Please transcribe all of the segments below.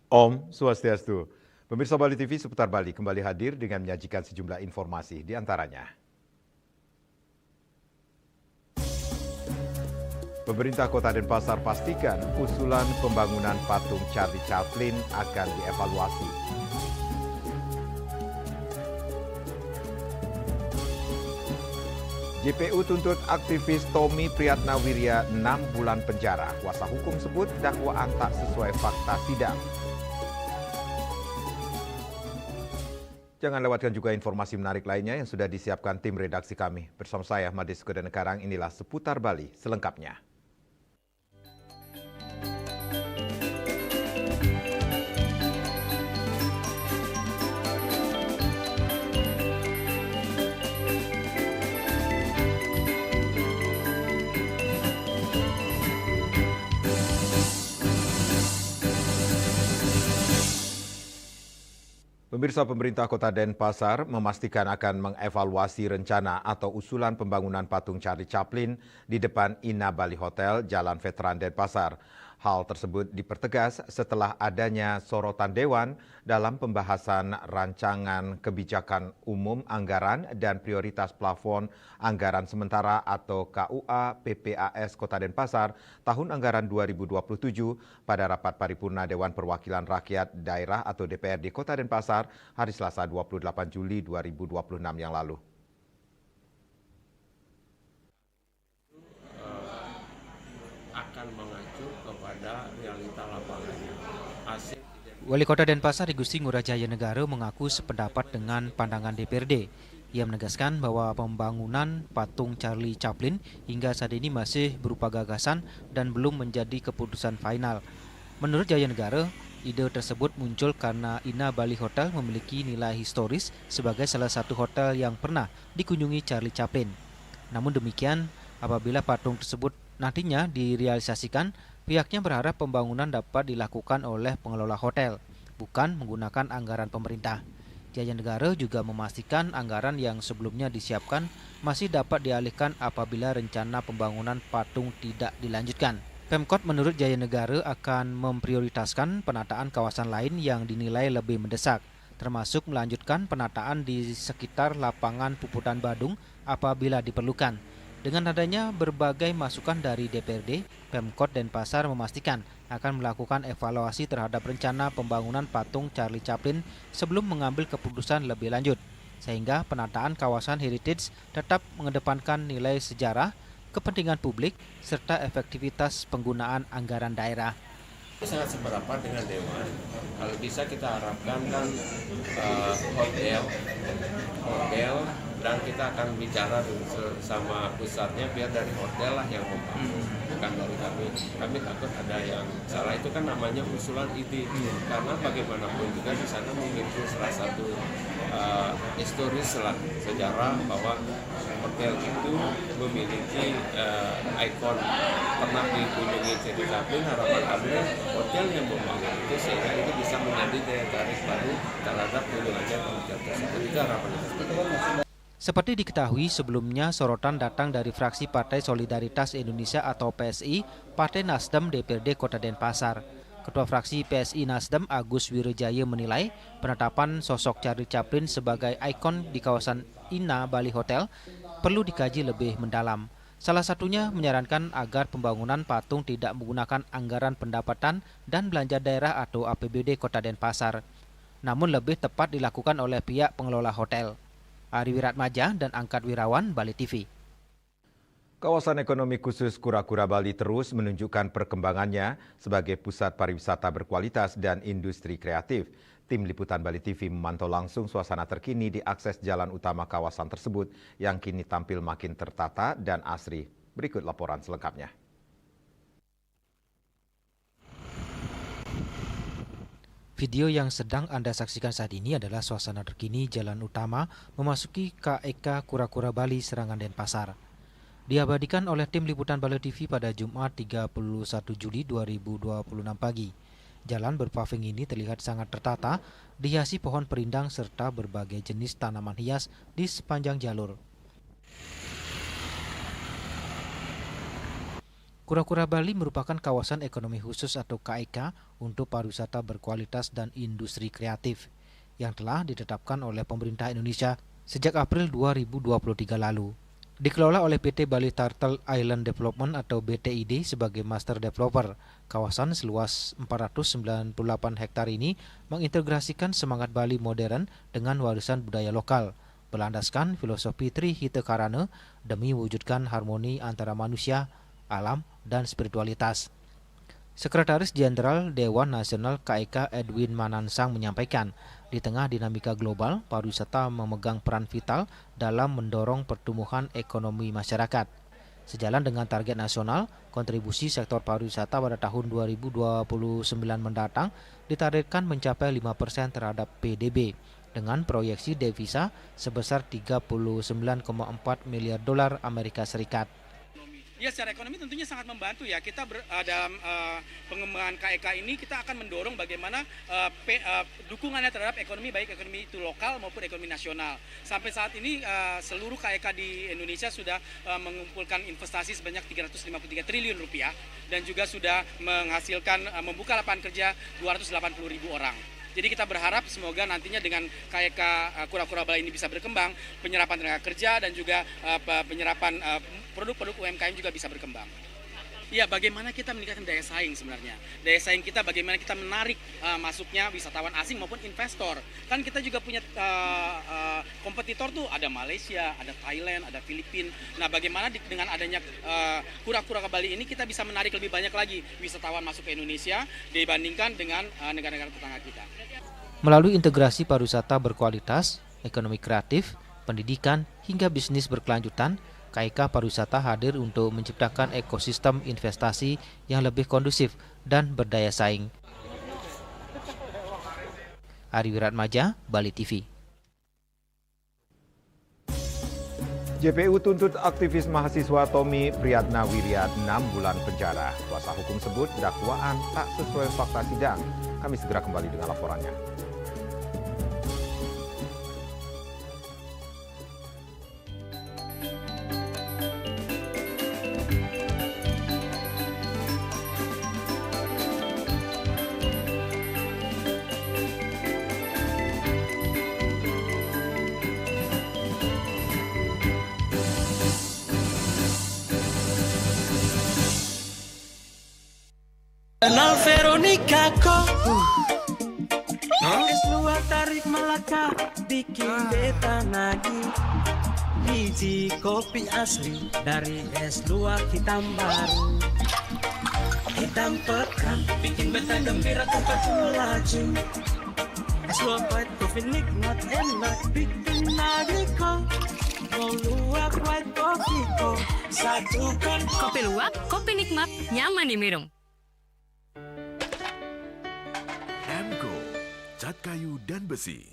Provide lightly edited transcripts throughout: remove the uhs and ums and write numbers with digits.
Om Swastiastu. Pemirsa Bali TV seputar Bali kembali hadir dengan menyajikan sejumlah informasi di antaranya. Pemerintah Kota Denpasar pastikan usulan pembangunan patung Charlie Chaplin akan dievaluasi. JPU tuntut aktivis Tommy Priyatnawirya 6 bulan penjara. Kuasa hukum sebut dakwaan tak sesuai fakta sidang. Jangan lewatkan juga informasi menarik lainnya yang sudah disiapkan tim redaksi kami. Bersama saya, Madis Kodanekarang, inilah Seputar Bali selengkapnya. Pemirsa, pemerintah Kota Denpasar memastikan akan mengevaluasi rencana atau usulan pembangunan patung Charlie Chaplin di depan Ina Bali Hotel, Jalan Veteran Denpasar. Hal tersebut dipertegas setelah adanya sorotan Dewan dalam pembahasan rancangan kebijakan umum anggaran dan prioritas plafon anggaran sementara atau KUA PPAS Kota Denpasar tahun anggaran 2027 pada rapat paripurna Dewan Perwakilan Rakyat Daerah atau DPRD Kota Denpasar hari Selasa 28 Juli 2026 yang lalu. Akan mengacu kepada realita lapangannya. Wali Kota Denpasar Igusti Ngurah Jaya Negara mengaku sependapat dengan pandangan DPRD. Ia menegaskan bahwa pembangunan patung Charlie Chaplin hingga saat ini masih berupa gagasan dan belum menjadi keputusan final. Menurut Jaya Negara, ide tersebut muncul karena Ina Bali Hotel memiliki nilai historis sebagai salah satu hotel yang pernah dikunjungi Charlie Chaplin. Namun demikian, apabila patung tersebut nantinya direalisasikan, pihaknya berharap pembangunan dapat dilakukan oleh pengelola hotel, bukan menggunakan anggaran pemerintah. Jaya Negara juga memastikan anggaran yang sebelumnya disiapkan masih dapat dialihkan apabila rencana pembangunan patung tidak dilanjutkan. Pemkot menurut Jaya Negara akan memprioritaskan penataan kawasan lain yang dinilai lebih mendesak, termasuk melanjutkan penataan di sekitar lapangan Puputan Badung apabila diperlukan. Dengan adanya berbagai masukan dari DPRD, Pemkot Denpasar memastikan akan melakukan evaluasi terhadap rencana pembangunan patung Charlie Chaplin sebelum mengambil keputusan lebih lanjut, sehingga penataan kawasan heritage tetap mengedepankan nilai sejarah, kepentingan publik, serta efektivitas penggunaan anggaran daerah. Sangat seberapa dengan Dewan. Kalau bisa kita harapkan kan hotel dan kita akan bicara sama pusatnya biar dari hotel lah yang membangun, bukan dari kami. Kami takut ada yang salah, itu kan namanya usulan ide. Karena bagaimanapun juga di sana memiliki salah satu historis lah sejarah bahwa hotel itu memiliki ikon pernah dikunjungi Charlie Chaplin. Harapan kami hotel yang membangun itu sehingga ini bisa menjadi daya tarik baru terhadap kunjungannya ke hotel tersebut. Itu harapan kita. Seperti diketahui sebelumnya, sorotan datang dari fraksi Partai Solidaritas Indonesia atau PSI, Partai Nasdem DPRD Kota Denpasar. Ketua fraksi PSI Nasdem Agus Wirojaya menilai penetapan sosok Charlie Chaplin sebagai ikon di kawasan Ina Bali Hotel perlu dikaji lebih mendalam. Salah satunya menyarankan agar pembangunan patung tidak menggunakan anggaran pendapatan dan belanja daerah atau APBD Kota Denpasar, namun lebih tepat dilakukan oleh pihak pengelola hotel. Ari Wiratmaja dan Angkat Wirawan, Bali TV. Kawasan ekonomi khusus Kura-Kura Bali terus menunjukkan perkembangannya sebagai pusat pariwisata berkualitas dan industri kreatif. Tim Liputan Bali TV memantau langsung suasana terkini di akses jalan utama kawasan tersebut yang kini tampil makin tertata dan asri. Berikut laporan selengkapnya. Video yang sedang Anda saksikan saat ini adalah suasana terkini jalan utama memasuki KEK Kura-Kura Bali Serangan Denpasar. Diabadikan oleh tim Liputan Bali TV pada Jumat 31 Juli 2026 pagi. Jalan berpaving ini terlihat sangat tertata, dihiasi pohon perindang serta berbagai jenis tanaman hias di sepanjang jalur. Kura-Kura Bali merupakan kawasan ekonomi khusus atau KEK untuk pariwisata berkualitas dan industri kreatif yang telah ditetapkan oleh pemerintah Indonesia sejak April 2023 lalu. Dikelola oleh PT Bali Turtle Island Development atau BTID sebagai master developer. Kawasan seluas 498 hektar ini mengintegrasikan semangat Bali modern dengan warisan budaya lokal, berlandaskan filosofi Trihita Karana demi mewujudkan harmoni antara manusia, alam, dan spiritualitas. Sekretaris Jenderal Dewan Nasional KEK Edwin Manansang menyampaikan, di tengah dinamika global, pariwisata memegang peran vital dalam mendorong pertumbuhan ekonomi masyarakat. Sejalan dengan target nasional, kontribusi sektor pariwisata pada tahun 2029 mendatang ditargetkan mencapai 5% terhadap PDB dengan proyeksi devisa sebesar 39,4 miliar dolar Amerika Serikat. Ya, secara ekonomi tentunya sangat membantu ya. Kita dalam pengembangan KEK ini kita akan mendorong bagaimana dukungannya terhadap ekonomi, baik ekonomi itu lokal maupun ekonomi nasional. Sampai saat ini seluruh KEK di Indonesia sudah mengumpulkan investasi sebanyak 353 triliun rupiah dan juga sudah menghasilkan membuka lapangan kerja 280.000 orang. Jadi kita berharap semoga nantinya dengan KEK Kura-Kura Bali ini bisa berkembang, penyerapan tenaga kerja dan juga penyerapan produk-produk UMKM juga bisa berkembang. Ya, bagaimana kita meningkatkan daya saing sebenarnya. Daya saing kita bagaimana kita menarik masuknya wisatawan asing maupun investor. Kan kita juga punya kompetitor tuh, ada Malaysia, ada Thailand, ada Filipina. Nah, bagaimana dengan adanya Kura-Kura Bali ini kita bisa menarik lebih banyak lagi wisatawan masuk ke Indonesia dibandingkan dengan negara-negara tetangga kita. Melalui integrasi pariwisata berkualitas, ekonomi kreatif, pendidikan, hingga bisnis berkelanjutan, KEK Pariwisata hadir untuk menciptakan ekosistem investasi yang lebih kondusif dan berdaya saing. Ari Wiratmaja, Bali TV. JPU tuntut aktivis mahasiswa Tommy Priyatna Wirya 6 bulan penjara. Kuasa hukum sebut dakwaan tak sesuai fakta sidang. Kami segera kembali dengan laporannya. Kenal Veronica kok Es luar tarik Melaka bikin beta nagih. Biji kopi asli dari es luar hitam baru, hitam pekat bikin beta gembira tempat melaju. Es luar white kopi nikmat enak bikin nagih kok. Mau luwak white kopi kok satukan. Kopi luwak, kopi nikmat, nyaman diminum. Cat kayu dan besi.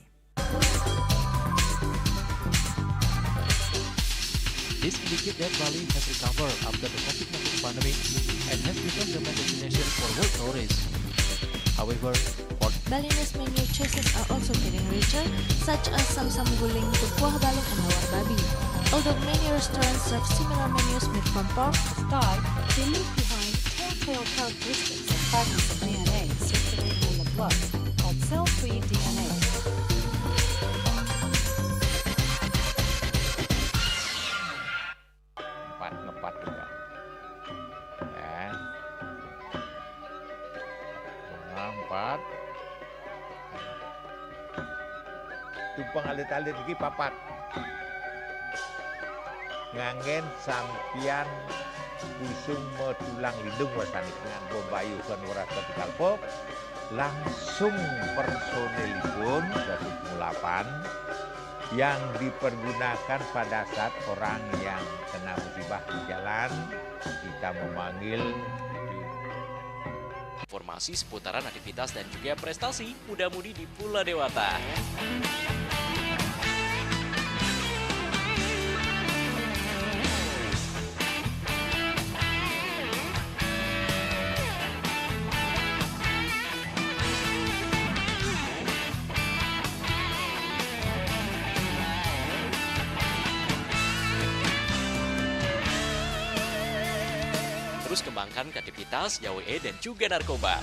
This indicate that Bali has recovered after the COVID-19 pandemic and has become the main destination for world tourists. However, Balinese menu choices are also getting richer, such as samsam guling, kuah balung, and hawar babi. Although many restaurants serve similar menus made from pork, start, they leave behind telltale characteristics of fragments of DNA circulating in the blood, called cell-free DNA. Ngepat juga. Ya. 4. Tumpang alit-alit lagi papat. Ngangen sampian busung tulang lindung wasani nganggo bayu kan ora kalpo langsung personelipun 108 yang dipergunakan pada saat orang yang kena musibah di jalan kita memanggil. Informasi seputaran aktivitas dan juga prestasi muda-mudi di Pulau Dewata. Terus kembangkan pencegahan kreativitas, YWE, dan juga narkoba.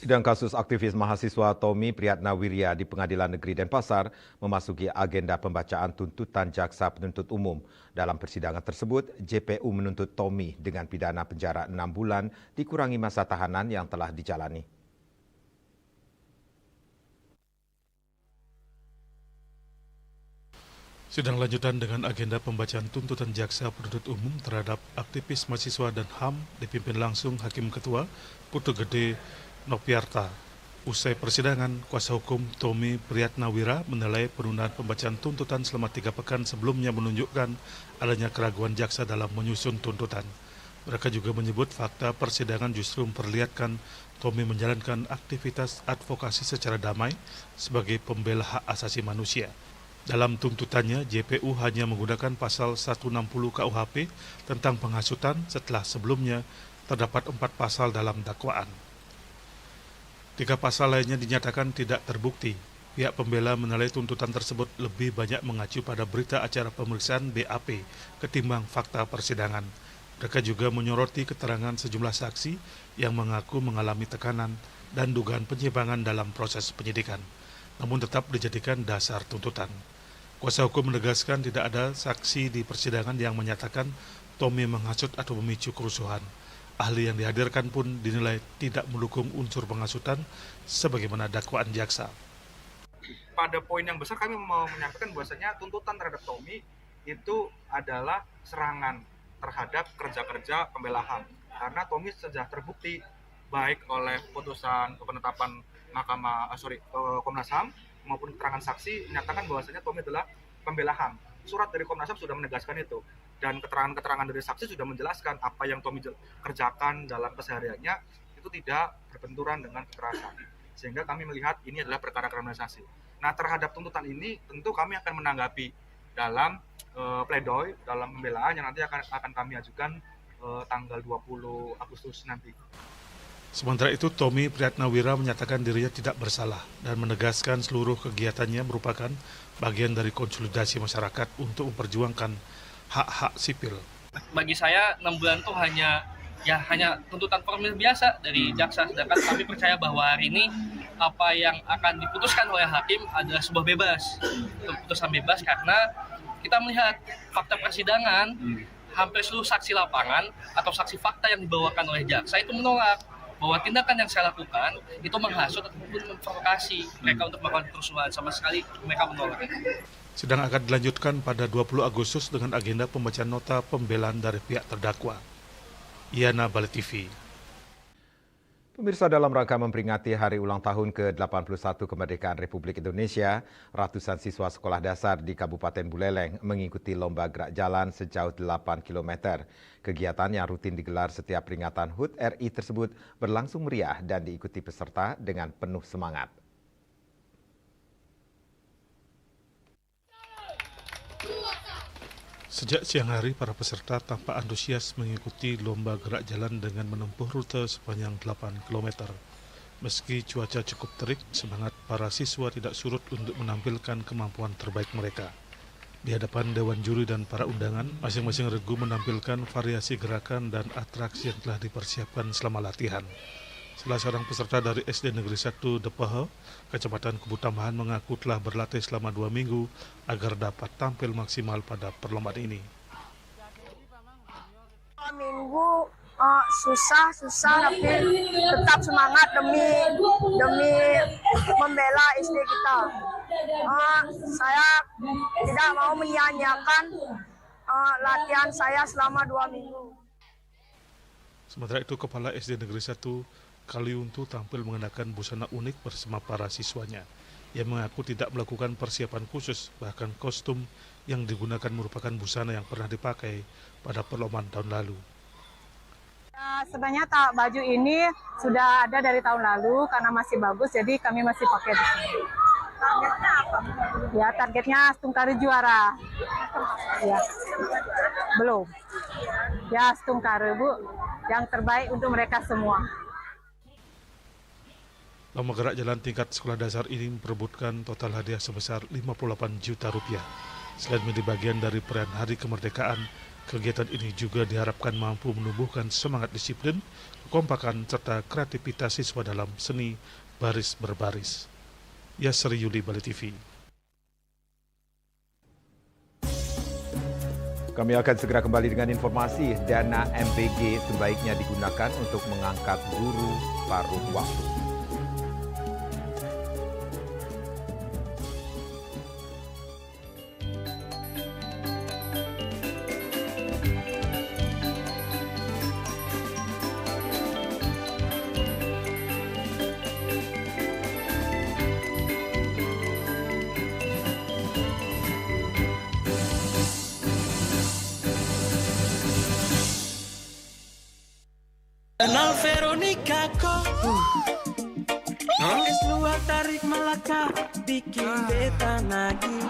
Sidang kasus aktivis mahasiswa Tommy Priyatnawirya di Pengadilan Negeri Denpasar memasuki agenda pembacaan tuntutan jaksa penuntut umum. Dalam persidangan tersebut, JPU menuntut Tommy dengan pidana penjara 6 bulan dikurangi masa tahanan yang telah dijalani. Sidang lanjutan dengan agenda pembacaan tuntutan jaksa penuntut umum terhadap aktivis mahasiswa dan HAM dipimpin langsung Hakim Ketua Putu Gede Nopiarta. Usai persidangan, kuasa hukum Tommy Priyatnawirya menilai penundaan pembacaan tuntutan selama 3 pekan sebelumnya menunjukkan adanya keraguan jaksa dalam menyusun tuntutan. Mereka juga menyebut fakta persidangan justru memperlihatkan Tommy menjalankan aktivitas advokasi secara damai sebagai pembela hak asasi manusia. Dalam tuntutannya, JPU hanya menggunakan pasal 160 KUHP tentang penghasutan setelah sebelumnya terdapat 4 pasal dalam dakwaan. 3 pasal lainnya dinyatakan tidak terbukti. Pihak pembela menilai tuntutan tersebut lebih banyak mengacu pada berita acara pemeriksaan BAP ketimbang fakta persidangan. Mereka juga menyoroti keterangan sejumlah saksi yang mengaku mengalami tekanan dan dugaan penyimpangan dalam proses penyidikan, namun tetap dijadikan dasar tuntutan. Kuasa hukum menegaskan tidak ada saksi di persidangan yang menyatakan Tommy menghasut atau memicu kerusuhan. Ahli yang dihadirkan pun dinilai tidak mendukung unsur penghasutan sebagaimana dakwaan jaksa. Pada poin yang besar kami mau menyampaikan bahwasanya tuntutan terhadap Tommy itu adalah serangan terhadap kerja-kerja pembela HAM. Karena Tommy sudah terbukti baik oleh putusan penetapan Komnas HAM maupun keterangan saksi menyatakan bahwasanya Tommy adalah pembela HAM. Surat dari Komnas HAM sudah menegaskan itu. Dan keterangan-keterangan dari saksi sudah menjelaskan apa yang Tommy kerjakan dalam kesehariannya itu tidak berbenturan dengan kekerasan. Sehingga kami melihat ini adalah perkara kriminalisasi. Nah, terhadap tuntutan ini tentu kami akan menanggapi dalam pledoi, dalam pembelaan yang nanti akan kami ajukan tanggal 20 Agustus nanti. Sementara itu, Tommy Priyatnawirya menyatakan dirinya tidak bersalah dan menegaskan seluruh kegiatannya merupakan bagian dari konsolidasi masyarakat untuk memperjuangkan hak-hak sipil. Bagi saya 6 bulan itu hanya tuntutan formil biasa dari jaksa, sedangkan kami percaya bahwa hari ini apa yang akan diputuskan oleh hakim adalah sebuah keputusan bebas karena kita melihat fakta persidangan hampir seluruh saksi lapangan atau saksi fakta yang dibawakan oleh jaksa itu menolak bahwa tindakan yang saya lakukan itu menghasut ataupun memprovokasi mereka untuk melakukan kerusuhan, sama sekali mereka menolak. Sidang akan dilanjutkan pada 20 Agustus dengan agenda pembacaan nota pembelaan dari pihak terdakwa. Yana Bali TV. Pemirsa, dalam rangka memperingati hari ulang tahun ke-81 kemerdekaan Republik Indonesia, ratusan siswa sekolah dasar di Kabupaten Buleleng mengikuti lomba gerak jalan sejauh 8 km. Kegiatan yang rutin digelar setiap peringatan HUT RI tersebut berlangsung meriah dan diikuti peserta dengan penuh semangat. Sejak siang hari, para peserta tampak antusias mengikuti lomba gerak jalan dengan menempuh rute sepanjang 8 km. Meski cuaca cukup terik, semangat para siswa tidak surut untuk menampilkan kemampuan terbaik mereka. Di hadapan Dewan Juri dan para undangan, masing-masing regu menampilkan variasi gerakan dan atraksi yang telah dipersiapkan selama latihan. Salah seorang peserta dari SD Negeri 1 Depahe, Kecamatan Kubu Tambahan mengaku telah berlatih selama 2 minggu agar dapat tampil maksimal pada perlombaan ini. Minggu susah tapi tetap semangat demi membela SD kita. Saya tidak mau menyia-nyiakan latihan saya selama 2 minggu. Sementara itu, Kepala SD Negeri 1 Kaliuntu tampil mengenakan busana unik bersama para siswanya. Ia mengaku tidak melakukan persiapan khusus, bahkan kostum yang digunakan merupakan busana yang pernah dipakai pada perlombaan tahun lalu. Sebenarnya baju ini sudah ada dari tahun lalu karena masih bagus, jadi kami masih pakai di sini. Targetnya apa? Ya, targetnya Stungkari juara. Ya, belum. Ya, Stungkari, Bu. Yang terbaik untuk mereka semua. Lomba gerak jalan tingkat sekolah dasar ini memperebutkan total hadiah sebesar 58 juta rupiah. Selain menjadi bagian dari perayaan Hari Kemerdekaan, kegiatan ini juga diharapkan mampu menumbuhkan semangat disiplin, kekompakan, serta kreativitas siswa dalam seni baris berbaris. Yasri Yuli, Bali TV. Kami akan segera kembali dengan informasi. Dana MBG sebaiknya digunakan untuk mengangkat guru paruh waktu. Kenal Veronica kok es luar tarik Melaka bikin beta nagih.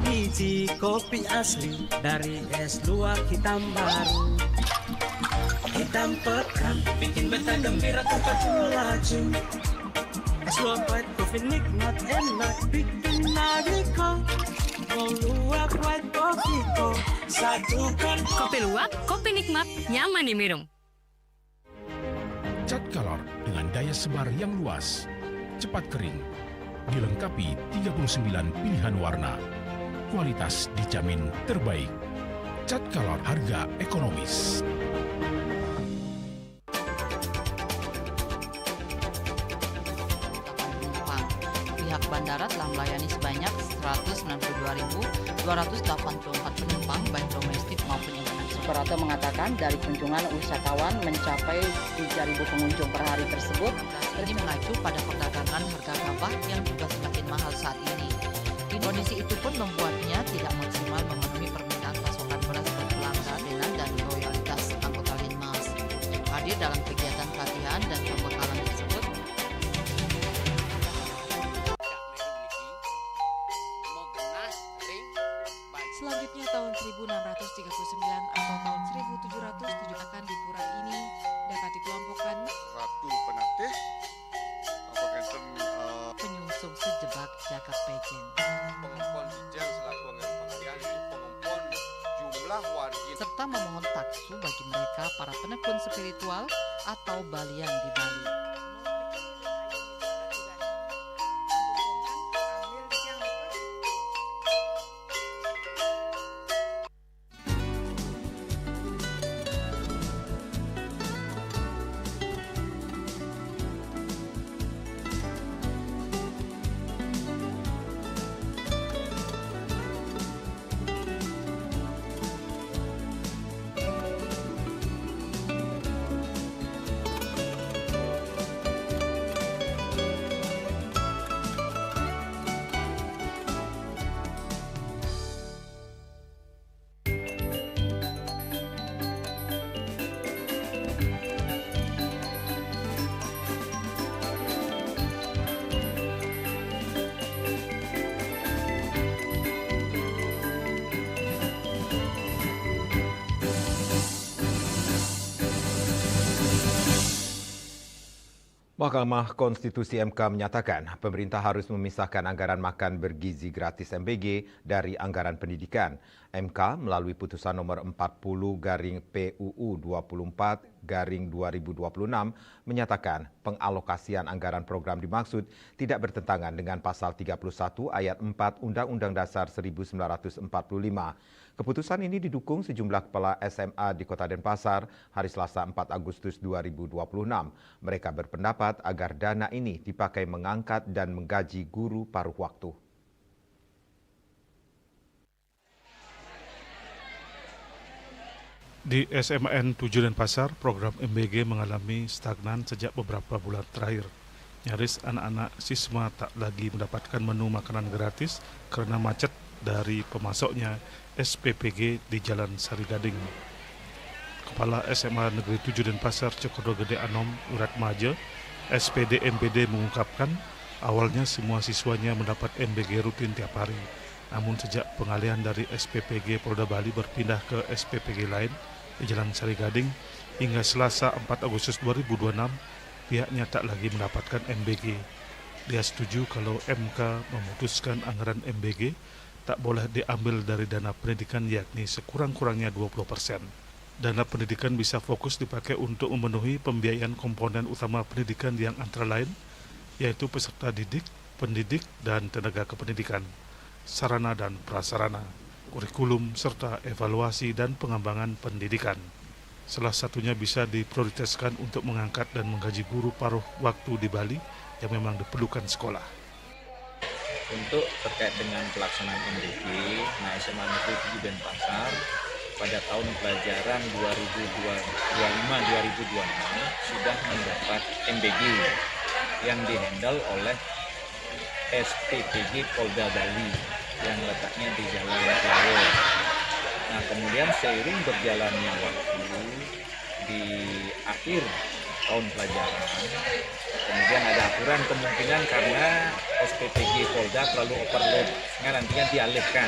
Biji kopi asli dari es luar hitam baru, hitam pekat bikin beta gembira tempat melaju. Es luar white coffee nikmat enak bikin nagih kok. Mau luwak white coffee kok satukan. Kopi luwak, kopi nikmat, nyaman diminum. Cat Color dengan daya sebar yang luas, cepat kering, dilengkapi 39 pilihan warna, kualitas dijamin terbaik. Cat Color, harga ekonomis. Pihak bandara telah melayani sebanyak 192.284 penumpang baik domestik maupun internasional. Operator mengatakan dari kunjungan wisatawan mencapai 3.000 pengunjung per hari tersebut. Ini mengacu pada perdagangan harga gabah yang juga semakin mahal saat ini. Kondisi itu pun membuatnya tidak maksimal memenuhi permintaan pasokan beras per pelanggan dan loyalitas anggota Linmas. Hadir dalam kegiatan pelatihan dan pembekalan tersebut. Selanjutnya tahun 1639 atau tahun 1707 akan di pura ini dapat dikelompokkan Ratu Penatih, penyungsung sejebak jagat pejen, pengumpul hijau selaku anggaran pengalian pengumpul jumlah warga, serta memohon taksu bagi mereka para penekun spiritual atau balian di Bali. Mahkamah Konstitusi MK menyatakan pemerintah harus memisahkan anggaran makan bergizi gratis MBG dari anggaran pendidikan. MK melalui putusan nomor 40/PUU 24/2026 menyatakan pengalokasian anggaran program dimaksud tidak bertentangan dengan pasal 31 ayat 4 Undang-Undang Dasar 1945. Keputusan ini didukung sejumlah kepala SMA di Kota Denpasar hari Selasa 4 Agustus 2026. Mereka berpendapat agar dana ini dipakai mengangkat dan menggaji guru paruh waktu. Di SMN 7 Denpasar, program MBG mengalami stagnan sejak beberapa bulan terakhir. Nyaris anak-anak siswa tak lagi mendapatkan menu makanan gratis karena macet dari pemasoknya SPPG di Jalan Sari Gading. Kepala SMA Negeri 7 Denpasar Cokodo Gede Anom Wiratmaja, SPD MPD mengungkapkan awalnya semua siswanya mendapat MBG rutin tiap hari. Namun sejak pengalihan dari SPPG Polda Bali berpindah ke SPPG lain di Jalan Sarigading hingga Selasa 4 Agustus 2026, pihaknya tak lagi mendapatkan MBG. Dia setuju kalau MK memutuskan anggaran MBG tak boleh diambil dari dana pendidikan, yakni sekurang-kurangnya 20%. Dana pendidikan bisa fokus dipakai untuk memenuhi pembiayaan komponen utama pendidikan yang antara lain yaitu peserta didik, pendidik, dan tenaga kependidikan, sarana dan prasarana, kurikulum, serta evaluasi dan pengembangan pendidikan. Salah satunya bisa diprioritaskan untuk mengangkat dan menggaji guru paruh waktu di Bali yang memang diperlukan sekolah. Untuk terkait dengan pelaksanaan MBG, SMA Negeri 7 Denpasar pada tahun pelajaran 2025-2026 sudah mendapat MBG yang dihandle oleh SPPG Polda Bali yang letaknya di Jalan Plawo. Nah, kemudian seiring berjalannya waktu di akhir tahun pelajaran, kemudian ada aturan kemungkinan karena SPPG Polda terlalu overload, nantinya dialihkan.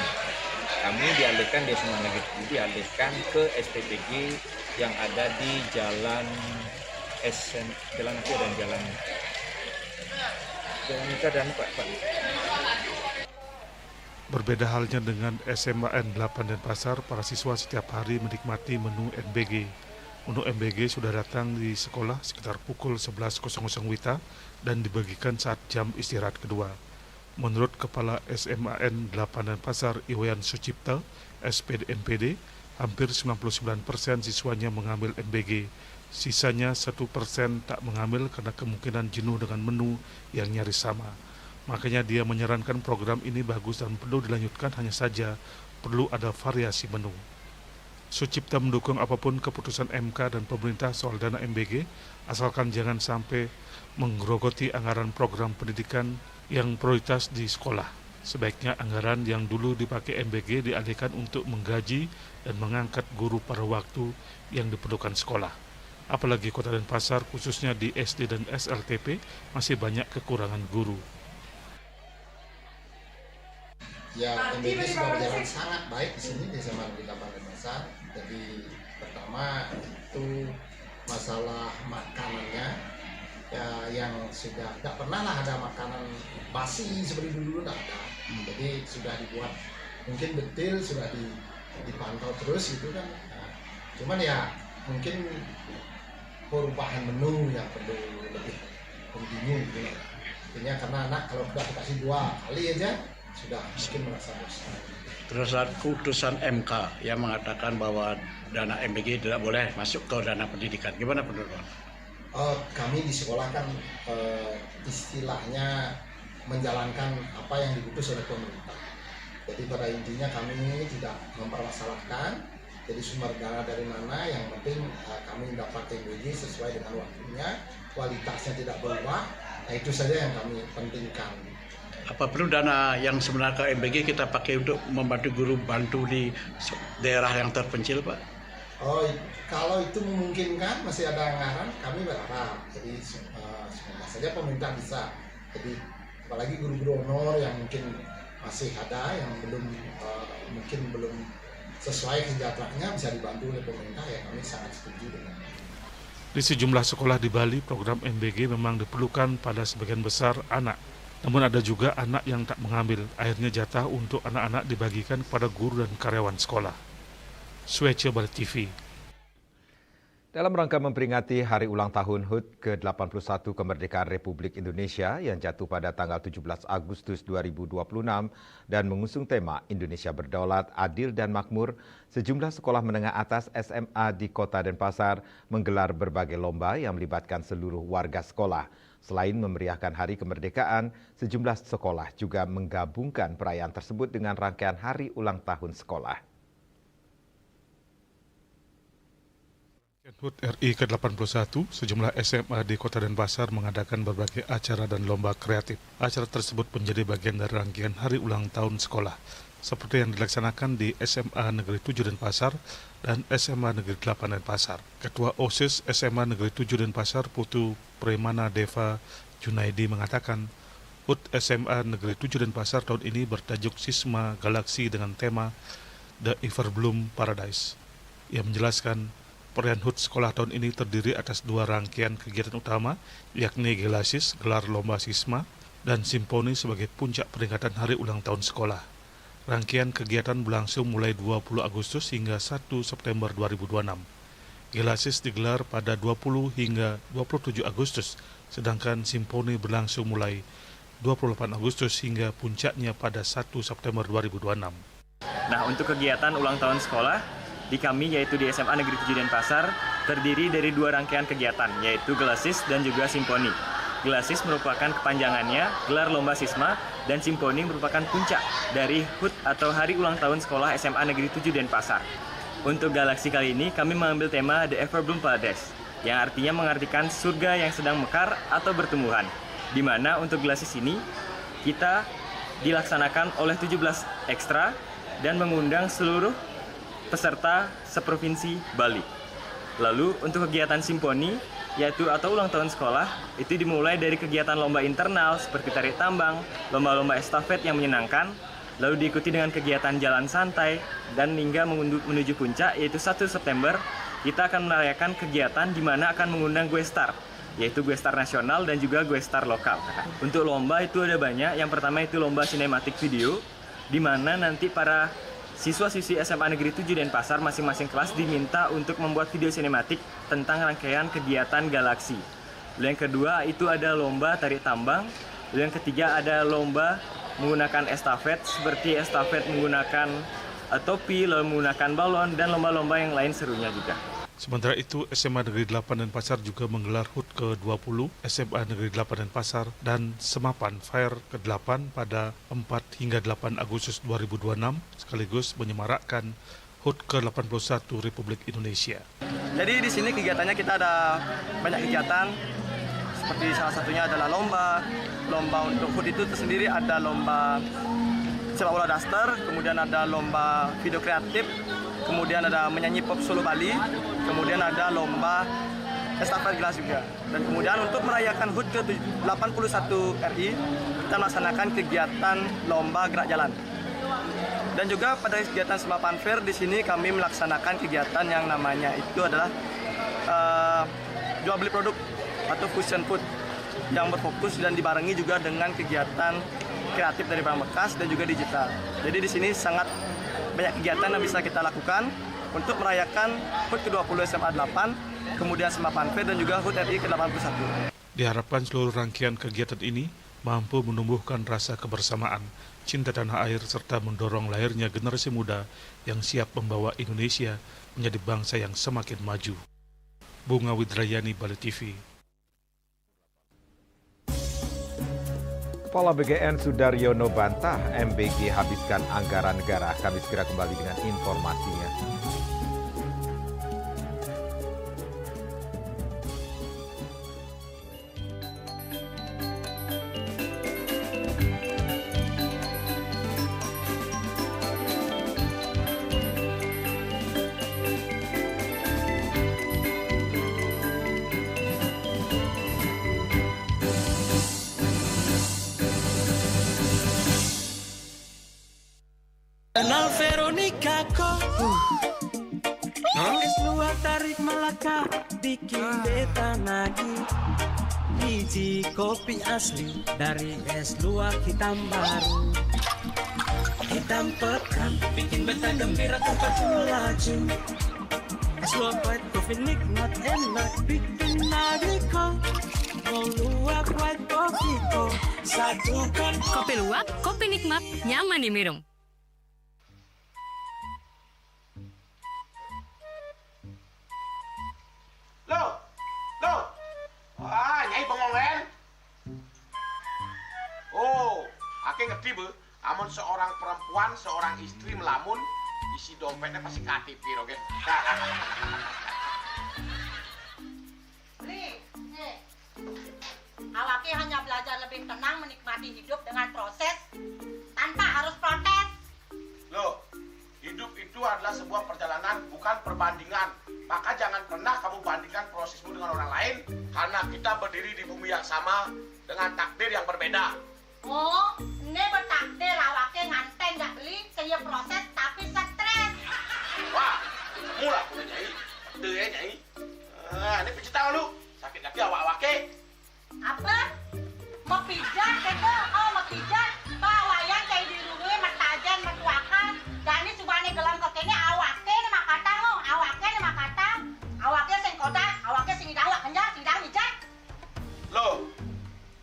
Kami dialihkan di SMA Negeri dialihkan ke SPPG yang ada di Jalan Asia dan Jalan Ika dan Pak. Berbeda halnya dengan SMA N8 Denpasar, para siswa setiap hari menikmati menu MBG. Menu MBG sudah datang di sekolah sekitar pukul 11.00 WITA dan dibagikan saat jam istirahat kedua. Menurut Kepala SMA N8 Denpasar Iwayan Sucipta, SPD MPD, hampir 99% siswanya mengambil MBG. Sisanya 1% tak mengambil karena kemungkinan jenuh dengan menu yang nyaris sama. Makanya dia menyarankan program ini bagus dan perlu dilanjutkan, hanya saja perlu ada variasi menu. Sucipta mendukung apapun keputusan MK dan pemerintah soal dana MBG, asalkan jangan sampai menggerogoti anggaran program pendidikan yang prioritas di sekolah. Sebaiknya anggaran yang dulu dipakai MBG dialihkan untuk menggaji dan mengangkat guru pada waktu yang diperlukan sekolah. Apalagi Kota Denpasar, khususnya di SD dan SLTP, masih banyak kekurangan guru. Ya, MBG sudah berjalan sangat baik di sini di SMA Negeri 8 Denpasar. Jadi pertama itu masalah makanannya ya, yang sudah tidak pernah lah ada makanan basi seperti dulu, tidak ada. Jadi sudah dibuat mungkin detail, sudah dipantau terus gitu kan. Nah, cuman ya mungkin perubahan menu yang perlu lebih kontinu gitu. Artinya karena anak kalau sudah dikasih 2 kali aja sudah mungkin merasa bosan. Terus keputusan MK yang mengatakan bahwa dana MBG tidak boleh masuk ke dana pendidikan. Gimana menurut Pak? Kami di sekolah kan istilahnya menjalankan apa yang diputus oleh pemerintah. Jadi pada intinya kami tidak mempermasalahkan jadi sumber dana dari mana, yang penting kami dapat MBG sesuai dengan waktunya, kualitasnya tidak berubah. Nah, itu saja yang kami pentingkan. Apa perlu dana yang sebenarnya ke MBG kita pakai untuk membantu guru bantu di daerah yang terpencil, Pak? Oh, kalau itu memungkinkan, masih ada anggaran, kami berharap. Jadi semoga saja pemerintah bisa. Jadi apalagi guru-guru honor yang mungkin masih ada, yang mungkin belum sesuai kesejahteraannya, bisa dibantu oleh pemerintah, ya kami sangat setuju dengan. Di sejumlah sekolah di Bali, program MBG memang diperlukan pada sebagian besar anak. Namun ada juga anak yang tak mengambil, akhirnya jatah untuk anak-anak dibagikan kepada guru dan karyawan sekolah. Swece Bali TV. Dalam rangka memperingati Hari Ulang Tahun HUT ke-81 Kemerdekaan Republik Indonesia yang jatuh pada tanggal 17 Agustus 2026 dan mengusung tema Indonesia Berdaulat, Adil dan Makmur, sejumlah sekolah menengah atas SMA di Kota Denpasar menggelar berbagai lomba yang melibatkan seluruh warga sekolah. Selain memeriahkan Hari Kemerdekaan, sejumlah sekolah juga menggabungkan perayaan tersebut dengan rangkaian Hari Ulang Tahun sekolah. HUT RI ke-81, sejumlah SMA di Kota Denpasar mengadakan berbagai acara dan lomba kreatif. Acara tersebut menjadi bagian dari rangkaian Hari Ulang Tahun sekolah. seperti yang dilaksanakan di SMA Negeri 7 Denpasar dan SMA Negeri 8 Denpasar. Ketua OSIS SMA Negeri 7 Denpasar, Putu Premana Deva Junaidi mengatakan, HUT SMA Negeri 7 Denpasar tahun ini bertajuk Sisma Galaksi dengan tema The Everbloom Paradise. Ia menjelaskan, perayaan HUT sekolah tahun ini terdiri atas 2 rangkaian kegiatan utama, yakni Gelasis, gelar lomba sisma, dan Simponi sebagai puncak peringatan hari ulang tahun sekolah. Rangkaian kegiatan berlangsung mulai 20 Agustus hingga 1 September 2026. Gelasis digelar pada 20 hingga 27 Agustus, sedangkan Simponi berlangsung mulai 28 Agustus hingga puncaknya pada 1 September 2026. Nah, untuk kegiatan ulang tahun sekolah di kami, yaitu di SMA Negeri 7 Denpasar, terdiri dari 2 rangkaian kegiatan, yaitu Gelasis dan juga Simponi. Gelasis merupakan kepanjangannya gelar lomba sisma, dan Simponi merupakan puncak dari HUT atau Hari Ulang Tahun Sekolah SMA Negeri 7 Denpasar. Untuk Galaksi kali ini, kami mengambil tema The Everbloom Paradise, yang artinya mengartikan surga yang sedang mekar atau bertumbuhan. Di mana untuk Gelasis ini, kita dilaksanakan oleh 17 ekstra dan mengundang seluruh peserta seprovinsi Bali. Lalu untuk kegiatan Simponi, yaitu atau ulang tahun sekolah, itu dimulai dari kegiatan lomba internal seperti tarik tambang, lomba-lomba estafet yang menyenangkan, lalu diikuti dengan kegiatan jalan santai, dan hingga menuju puncak, yaitu 1 September, kita akan merayakan kegiatan di mana akan mengundang gue star, yaitu gue star nasional dan juga gue star lokal. Untuk lomba itu ada banyak. Yang pertama itu lomba sinematik video, di mana nanti para siswa-siswi SMA Negeri 7 Denpasar masing-masing kelas diminta untuk membuat video sinematik tentang rangkaian kegiatan Galaksi. Lalu yang kedua itu ada lomba tarik tambang. Lalu yang ketiga ada lomba menggunakan estafet, seperti estafet menggunakan topi, lalu menggunakan balon, dan lomba-lomba yang lain serunya juga. Sementara itu, SMA Negeri 8 Denpasar juga menggelar HUT ke-20 SMA Negeri 8 Denpasar dan Semapan Fair ke-8 pada 4 hingga 8 Agustus 2026, sekaligus menyemarakkan HUT ke-81 Republik Indonesia. Jadi di sini kegiatannya kita ada banyak kegiatan, seperti salah satunya adalah lomba untuk HUT itu tersendiri ada lomba sepak bola daster, kemudian ada lomba video kreatif, kemudian ada menyanyi pop Solo Bali, kemudian ada lomba estafet gelas juga. Dan kemudian untuk merayakan HUT ke-81 RI, kita melaksanakan kegiatan lomba gerak jalan. Dan juga pada kegiatan Semapan Fair di sini kami melaksanakan kegiatan yang namanya itu adalah jual beli produk atau fusion food yang berfokus dan dibarengi juga dengan kegiatan kreatif dari barang bekas dan juga digital. Jadi di sini sangat banyak kegiatan yang bisa kita lakukan untuk merayakan HUT ke-20 SMA 8, kemudian Semapan Fair dan juga HUT RI ke-81. Diharapkan seluruh rangkaian kegiatan ini mampu menumbuhkan rasa kebersamaan, cinta tanah air, serta mendorong lahirnya generasi muda yang siap membawa Indonesia menjadi bangsa yang semakin maju. Bunga Widrayani, Bali TV. Kepala BGN Sudaryono bantah MBG habiskan anggaran negara. Kami segera kembali dengan informasinya. Kenal Veronica kok Es luar tarik Melaka bikin beta nagih. Biji kopi asli dari es luar hitam baru. Hitam pekat bikin beta gembira tanpa laju. Es luar white coffee nikmat enak bikin nagih kok. Mau luak white coffee kok satukan. Kopi luwak, kopi nikmat, nyaman diminum. Nyai pengolen. Oh, ake ngerti be. Amun seorang perempuan, seorang istri melamun, isi dompetnya pasti KTP, oke? Nih, awake hanya belajar lebih tenang menikmati hidup dengan proses tanpa harus protes. prosesmu dengan orang lain karena kita berdiri di bumi yang sama dengan takdir yang berbeda. Oh, ini bertakdir awaknya nganten nggak beli, saya proses tapi stres. Wah, mula aku Nyai. Betul ya Nyai. Ini pijit tangan lu. Sakit kaki awak-awake. Apa? Mau pijat kata? Oh, mau pijat. Bawayan kayak di rumah matajan matuakan. Dan ini subane gelam kokene awake nih makatang lo. Awake nih makatang. Awake sing kodak, awake sing idang kenjang, sing idang mijat. Loh,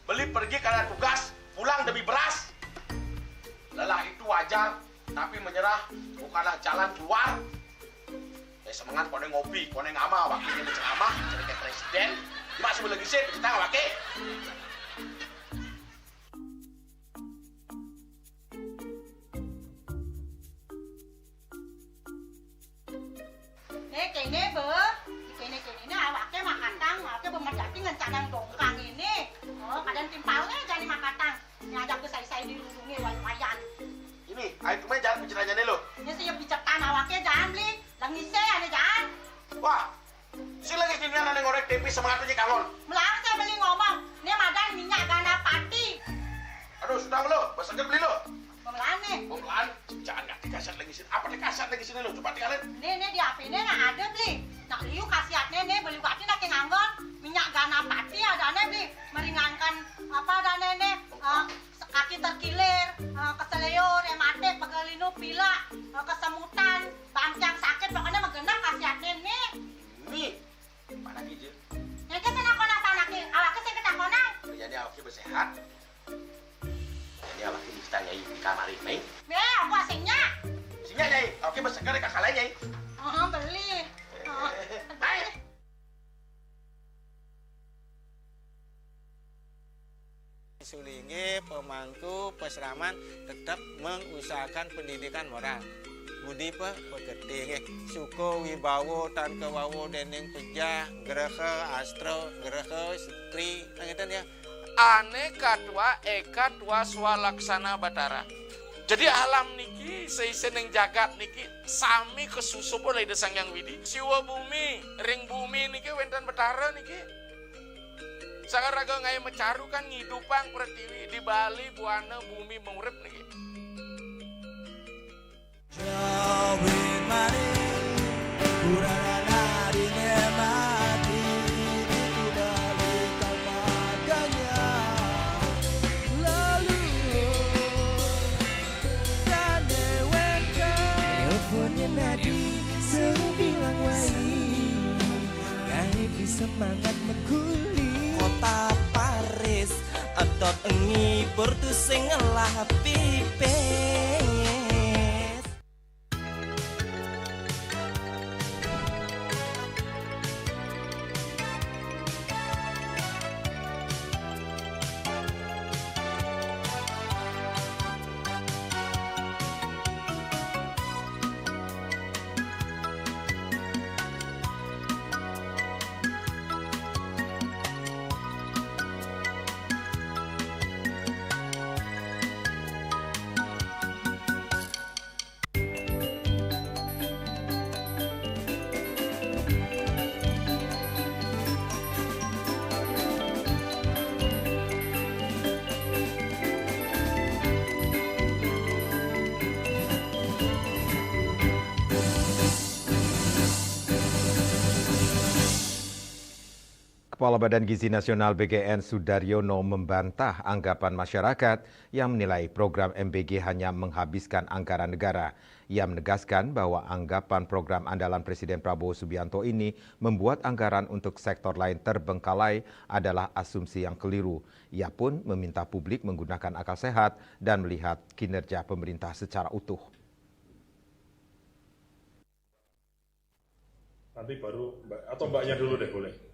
beli pergi karena tugas, pulang demi beras. Lelah itu wajar, tapi menyerah bukanlah jalan keluar. Semangat kone ngopi, kone ngama, wakilnya berceramah, jadi kayak presiden. Masih lagi sih, kita wakil. Kene be, kene awaknya makatang, awaknya bermedati ngencanang dongkang ini. Oh, kadang timpalnya jadi makatang. Ngajak ke saya dirundungi wayan. Ini, ayo kemana jangan bicaranya nih lo. Ini saya bicarkan awaknya jangan beli, langise ane jangan. Wah, si lagi gini ada ngorek tempe semangatnya kangon. Melang saya beli ngomong, ini madan minyak gana pati. Aduh, sudah lo, besarnya beli lo. Pemelaan nih. Pemelaan, jangan nggak dikasat lagi sini. Apa dikasat lagi sini lo? Coba tinggalin. Nih di HP ini nggak ada beli. Nak liu kasihatnya nih beli bati nak nganggon minyak gana pati ada nih beli meringankan apa ada nih kaki terkilir, keseleyor, ematik, pegelinu, pilak, kesemutan, bangcang sakit pokoknya menggenap kasihatnya nih. Nih, mana gitu? Ini kan senakona panaknya, awaknya saya ketakona. Jadi awaknya bersehat. Jadi awaknya bisa Nyai di kamar ini. Aku asingnya. Asingnya Nyai, awaknya bersegar di kakak lain Nyai. Beli. Baik. Sulingi pemangku peseraman tetap mengusahakan pendidikan moral. Budi pekerti suko wibawo tan kewawo dening pejah gerehe astro gerehe setri ngitan ya. Ane kadua eka dua swalaksana batara. Jadi alam niki seisen yang jagat niki sami kesusup oleh desang yang widi. Siwa bumi, ring bumi niki wenten batara niki. Sangat raga ngai mecaru kan ngidupang pertiwi di Bali buana bumi mengurip niki. Jawin maring kurang dari mati di balik maganya lalu dan deweka teleponnya nadi sebilang wai gaib semangat mengkuli kota Paris atot engi portu sing ngelah pipes. Kepala Badan Gizi Nasional BGN Sudaryono membantah anggapan masyarakat yang menilai program MBG hanya menghabiskan anggaran negara. Ia menegaskan bahwa anggapan program andalan Presiden Prabowo Subianto ini membuat anggaran untuk sektor lain terbengkalai adalah asumsi yang keliru. Ia pun meminta publik menggunakan akal sehat dan melihat kinerja pemerintah secara utuh. Nanti baru atau mbaknya dulu deh boleh.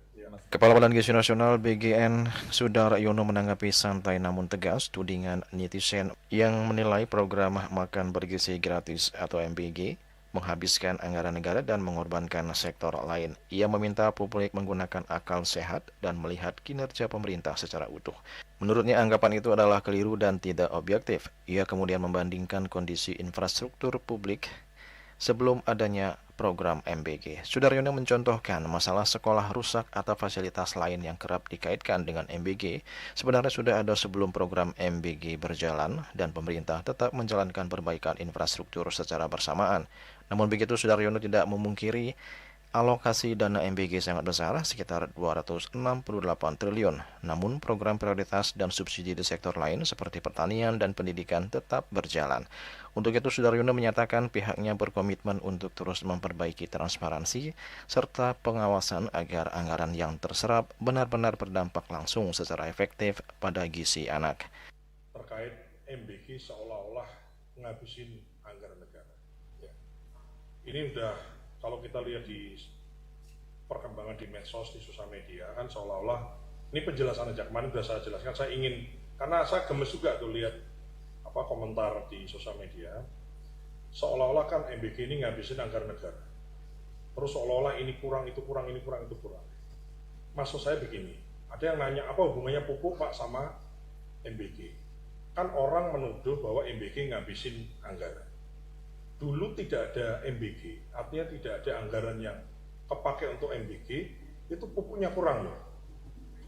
Kepala Badan Gizi Nasional BGN Sudaryono menanggapi santai namun tegas tudingan netizen yang menilai program makan bergizi gratis atau MBG menghabiskan anggaran negara dan mengorbankan sektor lain. Ia meminta publik menggunakan akal sehat dan melihat kinerja pemerintah secara utuh. Menurutnya anggapan itu adalah keliru dan tidak objektif. Ia kemudian membandingkan kondisi infrastruktur publik sebelum adanya program MBG. Sudaryono mencontohkan masalah sekolah rusak atau fasilitas lain yang kerap dikaitkan dengan MBG sebenarnya sudah ada sebelum program MBG berjalan dan pemerintah tetap menjalankan perbaikan infrastruktur secara bersamaan. Namun begitu, Sudaryono tidak memungkiri alokasi dana MBG sangat besar, sekitar 268 triliun. Namun program prioritas dan subsidi di sektor lain seperti pertanian dan pendidikan tetap berjalan. Untuk itu, Sudaryono menyatakan pihaknya berkomitmen untuk terus memperbaiki transparansi serta pengawasan agar anggaran yang terserap benar-benar berdampak langsung secara efektif pada gizi anak. Terkait MBG seolah-olah ngabisin anggaran negara. Ya. Ini udah, kalau kita lihat di perkembangan di medsos, di sosial media, kan seolah-olah, ini penjelasan aja, kemarin sudah saya jelaskan, saya ingin, karena saya gemes juga tuh lihat komentar di sosial media, seolah-olah kan MBG ini ngabisin anggaran negara, terus seolah-olah ini kurang, itu kurang, ini kurang, itu kurang. Maksud saya begini, ada yang nanya, apa hubungannya pupuk Pak sama MBG? Kan orang menuduh bahwa MBG ngabisin anggaran. Dulu tidak ada MBG, artinya tidak ada anggaran yang kepakai untuk MBG, itu pupuknya kurang loh.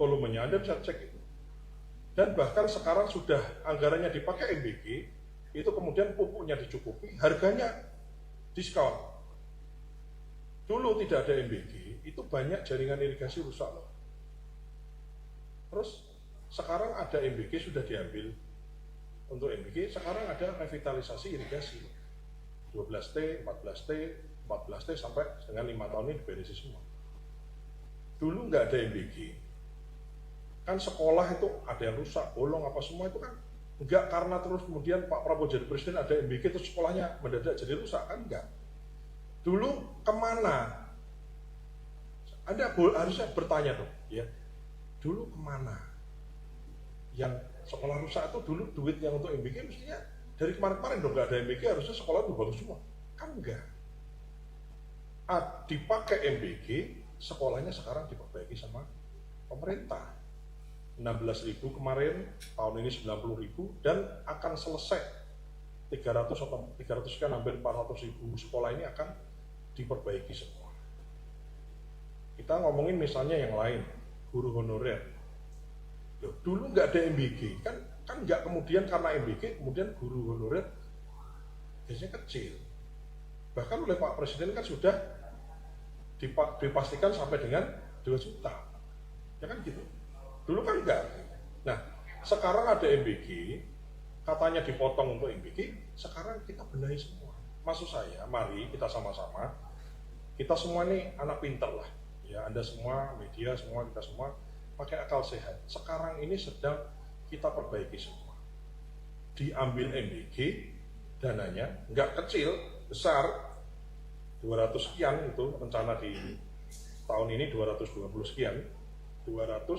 Volumenya Anda bisa cek itu. Dan bahkan sekarang sudah anggarannya dipakai MBG, itu kemudian pupuknya dicukupi, harganya diskon. Dulu tidak ada MBG, itu banyak jaringan irigasi rusak loh. Terus sekarang ada MBG sudah diambil untuk MBG, sekarang ada revitalisasi irigasi. 12T, 14T, 14T sampai dengan 5 tahun ini diberesin semua. Dulu nggak ada MBG, kan sekolah itu ada yang rusak, bolong apa semua itu kan nggak karena terus kemudian Pak Prabowo jadi presiden ada MBG terus sekolahnya mendadak jadi rusak, kan enggak. Dulu kemana? Anda harusnya bertanya tuh, ya. Dulu kemana? Yang sekolah rusak itu dulu duit yang untuk MBG mestinya dari kemarin-kemarin dong nggak ada MBG, harusnya sekolah itu bagus semua. Kan enggak. Dipakai MBG, sekolahnya sekarang diperbaiki sama pemerintah. 16.000 kemarin, tahun ini 90.000, dan akan selesai 300 sekian, hampir 400.000 sekolah ini akan diperbaiki semua. Kita ngomongin misalnya yang lain, guru honorer. Loh, dulu nggak ada MBG, kan nggak kemudian karena MBG kemudian guru honorer biasanya kecil. Bahkan oleh Pak Presiden kan sudah dipastikan sampai dengan 2 juta. Ya kan gitu. Dulu kan enggak. Nah, sekarang ada MBG, katanya dipotong untuk MBG, sekarang kita benahi semua. Maksud saya, mari kita sama-sama, kita semua ini anak pinter lah. Ya, Anda semua, media semua, kita semua pakai akal sehat. Sekarang ini sedang kita perbaiki semua. Diambil MBG, dananya, nggak kecil, besar, 200 sekian itu rencana di tahun ini 220 sekian, 268,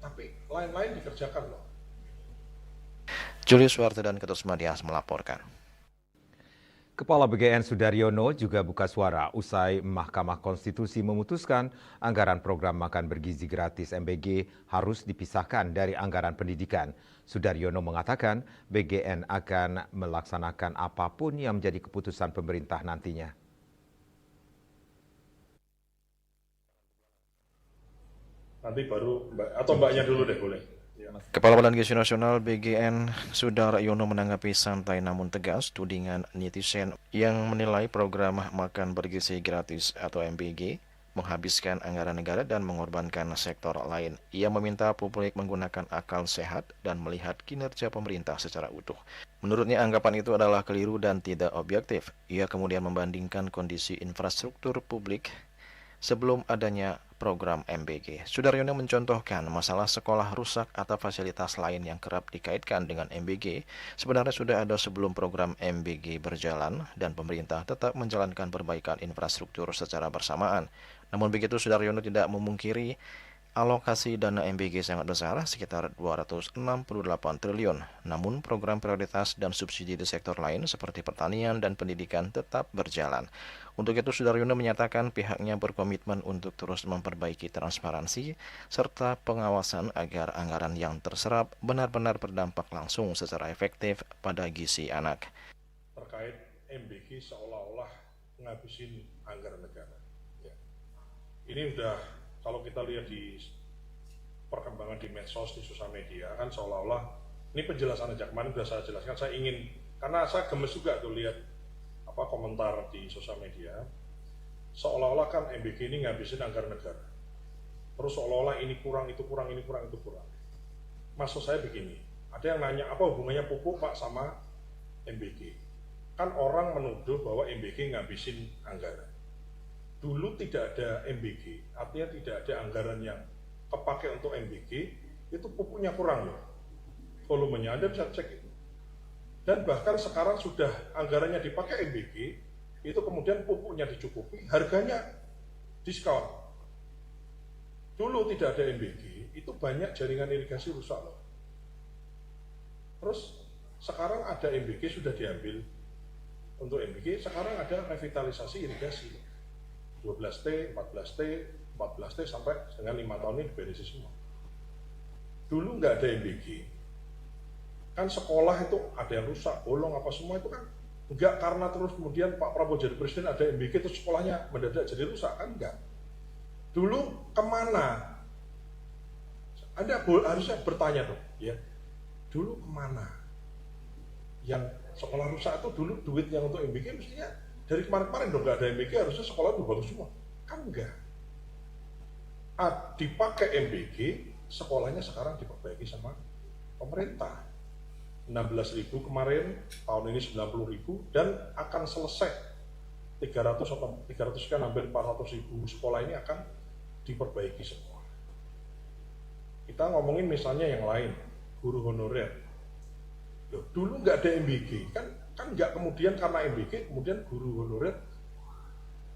tapi lain-lain dikerjakan loh. Julius Warte dan Ketut Madias melaporkan. Kepala BGN Sudaryono juga buka suara usai Mahkamah Konstitusi memutuskan anggaran program makan bergizi gratis MBG harus dipisahkan dari anggaran pendidikan. Sudaryono mengatakan BGN akan melaksanakan apapun yang menjadi keputusan pemerintah nantinya. Nanti baru atau mbaknya dulu deh boleh. Kepala Badan Gizi Nasional BGN Sudaryono menanggapi santai namun tegas tudingan netizen yang menilai program makan bergizi gratis atau MBG menghabiskan anggaran negara dan mengorbankan sektor lain. Ia meminta publik menggunakan akal sehat dan melihat kinerja pemerintah secara utuh. Menurutnya anggapan itu adalah keliru dan tidak objektif. Ia kemudian membandingkan kondisi infrastruktur publik sebelum adanya program MBG. Sudaryono mencontohkan masalah sekolah rusak atau fasilitas lain yang kerap dikaitkan dengan MBG sebenarnya sudah ada sebelum program MBG berjalan dan pemerintah tetap menjalankan perbaikan infrastruktur secara bersamaan. Namun begitu, Sudaryono tidak memungkiri Alokasi dana MBG sangat besar, sekitar 268 triliun. Namun program prioritas dan subsidi di sektor lain seperti pertanian dan pendidikan tetap berjalan. Untuk itu, Sudaryono menyatakan pihaknya berkomitmen untuk terus memperbaiki transparansi serta pengawasan agar anggaran yang terserap benar-benar berdampak langsung secara efektif pada gizi anak. Terkait MBG seolah-olah ngabisin anggaran negara. Ya. Ini udah, kalau kita lihat di perkembangan di medsos, di sosial media, kan seolah-olah, ini penjelasan aja, kemarin sudah saya jelaskan, saya ingin, karena saya gemes juga tuh lihat komentar di sosial media, seolah-olah kan MBG ini ngabisin anggaran negara. Terus seolah-olah ini kurang, itu kurang, ini kurang, itu kurang. Maksud saya begini, ada yang nanya, apa hubungannya pupuk Pak sama MBG? Kan orang menuduh bahwa MBG ngabisin anggaran. Dulu tidak ada MBG, artinya tidak ada anggaran yang kepakai untuk MBG, itu pupuknya kurang loh. Volumenya Anda bisa cek itu. Dan bahkan sekarang sudah anggarannya dipakai MBG, itu kemudian pupuknya dicukupi, harganya diskon. Dulu tidak ada MBG, itu banyak jaringan irigasi rusak loh. Terus sekarang ada MBG sudah diambil untuk MBG, sekarang ada revitalisasi irigasi. 12T, 14T, 14T sampai dengan 5 tahun ini diberesin semua. Dulu nggak ada MBG, kan sekolah itu ada yang rusak, bolong apa semua itu kan nggak karena terus kemudian Pak Prabowo jadi presiden ada MBG terus sekolahnya mendadak jadi rusak, kan enggak. Dulu kemana? Anda harusnya bertanya dong, ya. Dulu kemana? Yang sekolah rusak itu dulu duit yang untuk MBG mestinya dari kemarin-kemarin dong nggak ada MBG, harusnya sekolah itu bagus semua, kan enggak. Dipakai MBG, sekolahnya sekarang diperbaiki sama pemerintah. 16.000 kemarin, tahun ini 90.000, dan akan selesai 300 sekian hampir 400.000 sekolah ini akan diperbaiki semua. Kita ngomongin misalnya yang lain, guru honorer. Loh, dulu nggak ada MBG, kan nggak kemudian karena MBG kemudian guru honorer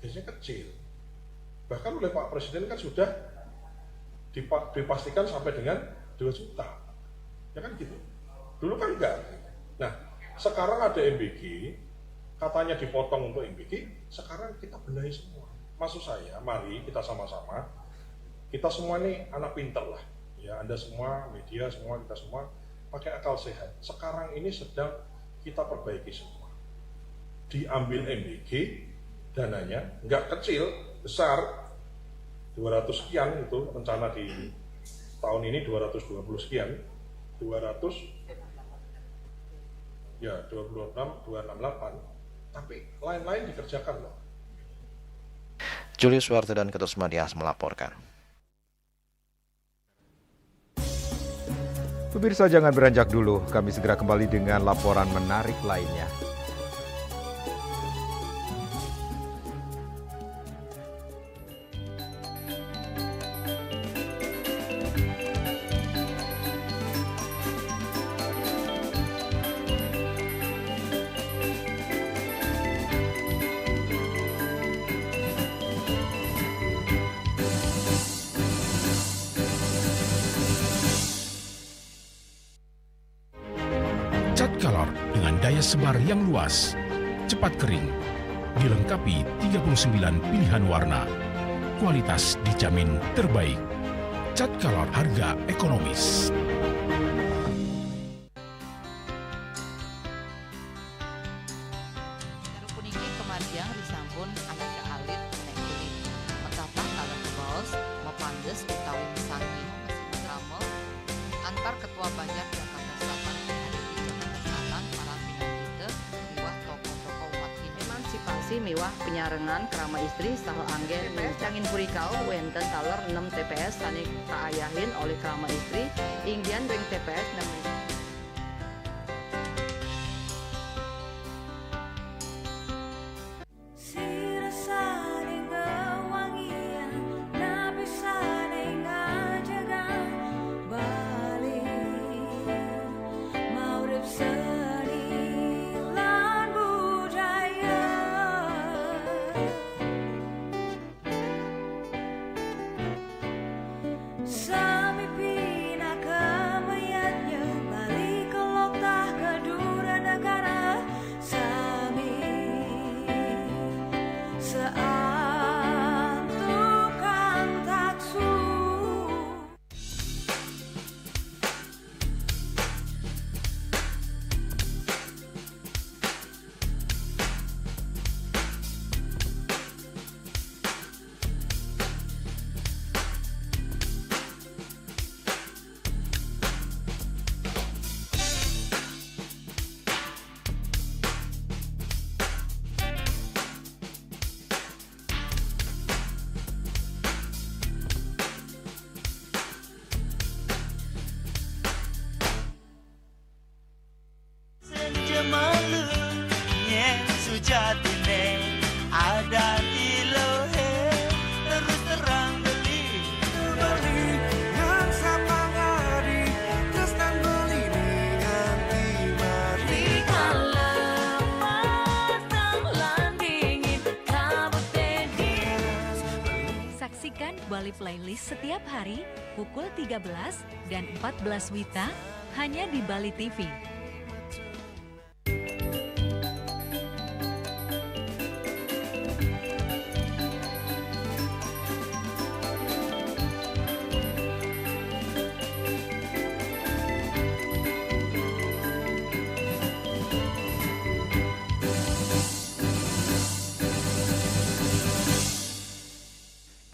biasanya kecil. Bahkan oleh Pak Presiden kan sudah dipastikan sampai dengan 2 juta, ya kan gitu. Dulu kan enggak. Nah, sekarang ada MBG, katanya dipotong untuk MBG, sekarang kita benahi semua. Maksud saya, mari kita sama-sama, kita semua ini anak pinter lah, ya Anda semua, media semua, kita semua pakai akal sehat. Sekarang ini sedang kita perbaiki semua. Diambil MBG, dananya nggak kecil, besar, 200 sekian itu rencana di tahun ini 220 sekian, 226, 268, tapi lain-lain dikerjakan loh. Julius Warte dan Ketus Madias melaporkan. Pemirsa jangan beranjak dulu, kami segera kembali dengan laporan menarik lainnya. Cat Color dengan daya sebar yang luas, cepat kering, dilengkapi 39 pilihan warna. Kualitas dijamin terbaik. Cat Color harga ekonomis. Puniki kemarjang disampun anak ke alit nek kulit. Metapang kalau kebaos mepandes utawi misangi mesin tramel antar ketua Banjar Jakarta Selatan hari di Jakarta Selatan para pinangkite miwah tokoh-tokoh umat Hindu. Emansipasi miwah penyarengan kerama istri saha anggen cangin purikau wenten taler 6 TPS sani kaayahin oleh kerama istri inggian ring TPS 6. kembali playlist setiap hari pukul 13 dan 14 WITA hanya di Bali TV.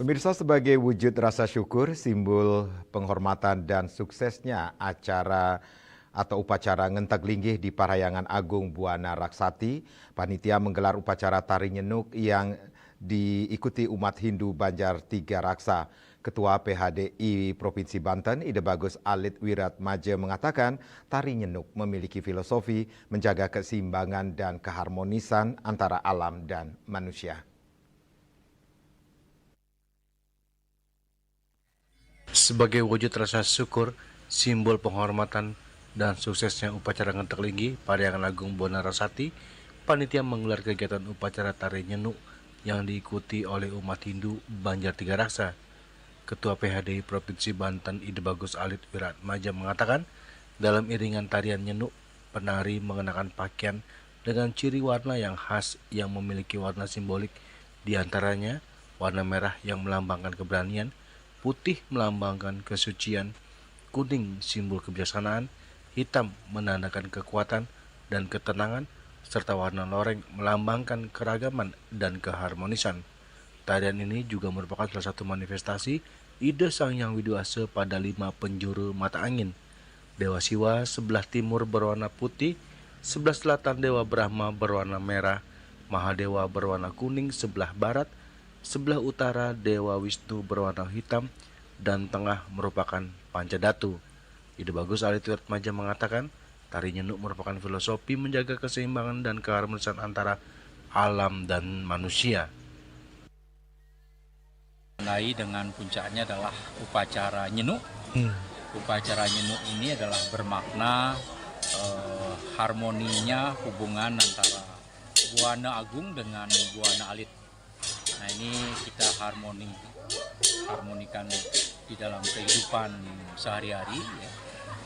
Pemirsa, sebagai wujud rasa syukur, simbol penghormatan dan suksesnya acara atau upacara Ngentek Linggih di Parahyangan Agung Buana Raksati, panitia menggelar upacara Tari Nyenuk yang diikuti umat Hindu Banjar Tiga Raksa. Ketua PHDI Provinsi Banten, Ide Bagus Alit Wiratmaja mengatakan Tari Nyenuk memiliki filosofi menjaga keseimbangan dan keharmonisan antara alam dan manusia. Sebagai wujud rasa syukur, simbol penghormatan dan suksesnya upacara Ngentek Linggih Parahyangan Agung Buana Raksati, panitia menggelar kegiatan upacara Tari Nyenuk yang diikuti oleh umat Hindu Banjar Tiga Raksa. Ketua PHDI Provinsi Banten Ide Bagus Alit Wiratmaja mengatakan, dalam iringan tarian Nyenuk, penari mengenakan pakaian dengan ciri warna yang khas yang memiliki warna simbolik, diantaranya warna merah yang melambangkan keberanian, putih melambangkan kesucian, kuning simbol kebijaksanaan, hitam menandakan kekuatan dan ketenangan, serta warna loreng melambangkan keragaman dan keharmonisan. Tarian ini juga merupakan salah satu manifestasi ide Sang Hyang Widiwasa pada 5 penjuru mata angin. Dewa Siwa sebelah timur berwarna putih, sebelah selatan Dewa Brahma berwarna merah, Mahadewa berwarna kuning sebelah barat, sebelah utara Dewa Wisnu berwarna hitam, dan tengah merupakan Pancadatu. Ide Bagus Alit Wiratmaja mengatakan, Tari Nyenuk merupakan filosofi menjaga keseimbangan dan keharmonisan antara alam dan manusia. Mulai dengan puncaknya adalah upacara Nyenuk. Upacara Nyenuk ini adalah bermakna harmoninya hubungan antara Buana Agung dengan Buana Alit. Nah, ini kita harmonikan di dalam kehidupan sehari-hari, ya,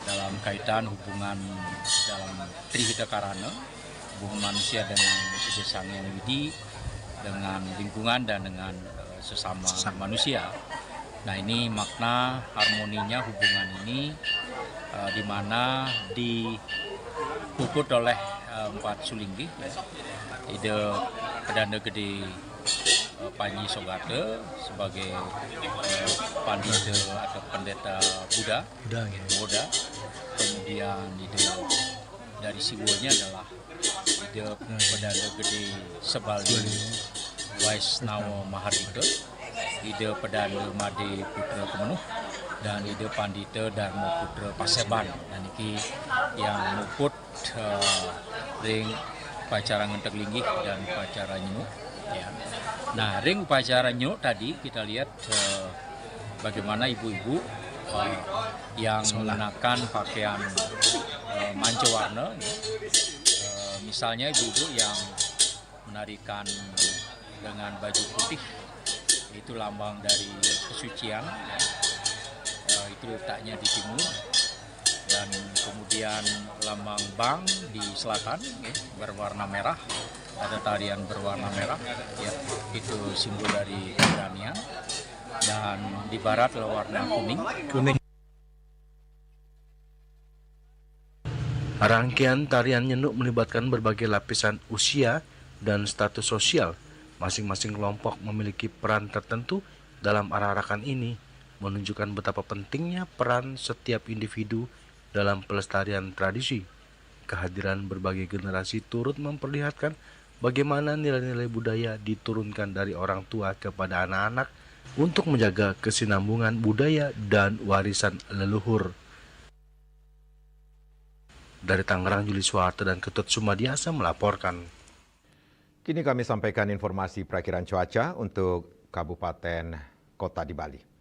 dalam kaitan hubungan dalam Trihita Karana, hubungan manusia dengan Ide Sang Hyang Widi, dengan lingkungan dan dengan sesama manusia. Nah, ini makna harmoninya hubungan ini di mana dipuput oleh 4 sulinggih, ya. Ide Pedanda Gede Panji Sogate sebagai pandita atau pendeta Buddha. Kemudian ide dari siwanya adalah ide Pedanda Gede Sebaldi Waisnawa Mahardika, ide Pedanda Made Putra Kemenuh, dan ide Pandita Dharma Putra Paseban. Dan ini yang muput ring upacara Ngentek Linggih dan upacara Nyenuk, ya. Nah, ring upacara Nyenuk tadi kita lihat bagaimana ibu-ibu yang mengenakan pakaian manca warna, ya. Misalnya ibu-ibu yang menarikan dengan baju putih, itu lambang dari kesucian, ya. Itu letaknya di timur. Dan kemudian lambang Bang di selatan, ya, berwarna merah, ada tarian berwarna merah, ya, itu simbol dari keberanian. Dan di barat warna kuning. Rangkaian tarian Nyenuk melibatkan berbagai lapisan usia dan status sosial. Masing-masing kelompok memiliki peran tertentu dalam arak-arakan ini, menunjukkan betapa pentingnya peran setiap individu dalam pelestarian tradisi. Kehadiran berbagai generasi turut memperlihatkan bagaimana nilai-nilai budaya diturunkan dari orang tua kepada anak-anak untuk menjaga kesinambungan budaya dan warisan leluhur. Dari Tangerang, Juli Suharto dan Ketut Sumadiasa melaporkan. Kini kami sampaikan informasi perakiran cuaca untuk Kabupaten Kota di Bali.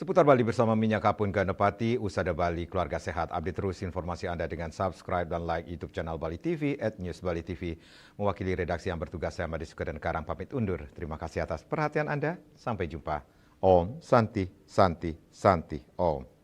Seputar Bali bersama Minyak Kapun Ganapati, Usada Bali, Keluarga Sehat. Update terus informasi Anda dengan subscribe dan like YouTube channel Bali TV @newsbali.tv. Mewakili redaksi yang bertugas, saya Madi Sukadan Karang pamit undur. Terima kasih atas perhatian Anda. Sampai jumpa. Om Santi Santi Santi Om.